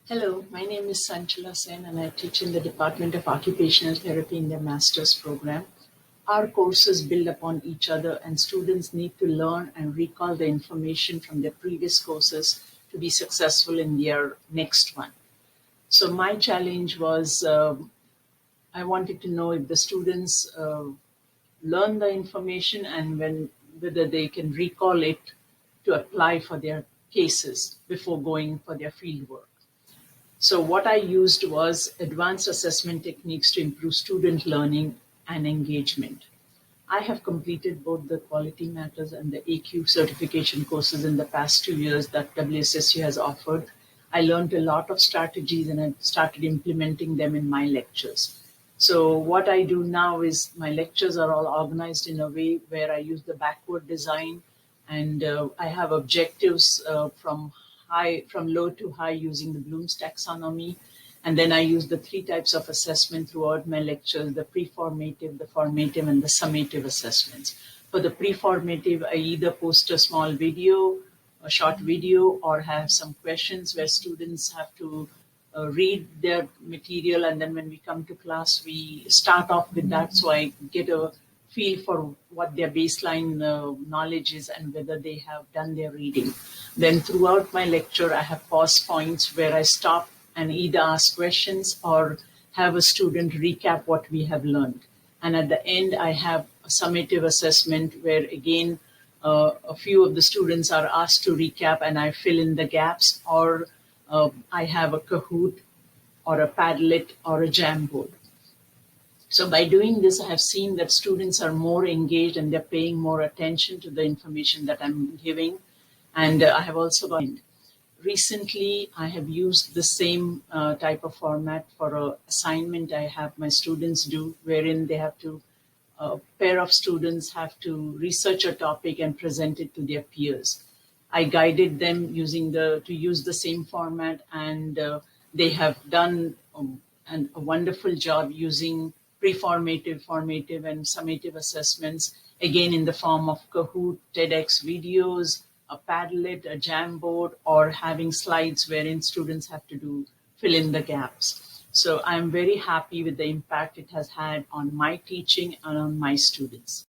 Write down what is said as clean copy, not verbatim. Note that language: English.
Hello, my name is Sanchala Sen and I teach in the Department of Occupational Therapy in their master's program. Our courses build upon each other and students need to learn and recall the information from their previous courses to be successful in their next one. So my challenge was I wanted to know if the students learn the information and whether they can recall it to apply for their cases before going for their field work. So what I used was advanced assessment techniques to improve student learning and engagement. I have completed both the Quality Matters and the AQ certification courses in the past 2 years that WSSU has offered. I learned a lot of strategies and I started implementing them in my lectures. So what I do now is my lectures are all organized in a way where I use the backward design and I have objectives from low to high using the Bloom's taxonomy. And then I use the three types of assessment throughout my lectures, the pre-formative, the formative, and the summative assessments. For the pre-formative, I either post a small video, a short video, or have some questions where students have to read their material. And then when we come to class, we start off with that. So I get a feel for what their baseline knowledge is and whether they have done their reading. Then throughout my lecture, I have pause points where I stop and either ask questions or have a student recap what we have learned. And at the end, I have a summative assessment where again, a few of the students are asked to recap and I fill in the gaps, or I have a Kahoot or a Padlet or a Jamboard. So by doing this, I have seen that students are more engaged and they're paying more attention to the information that I'm giving. And I have also recently, I have used the same type of format for an assignment I have my students do, wherein they have to, a pair of students have to research a topic and present it to their peers. I guided them to use the same format, and they have done a wonderful job using pre-formative, formative, and summative assessments, again in the form of Kahoot, TEDx videos, a Padlet, a Jamboard, or having slides wherein students have to fill in the gaps. So I'm very happy with the impact it has had on my teaching and on my students.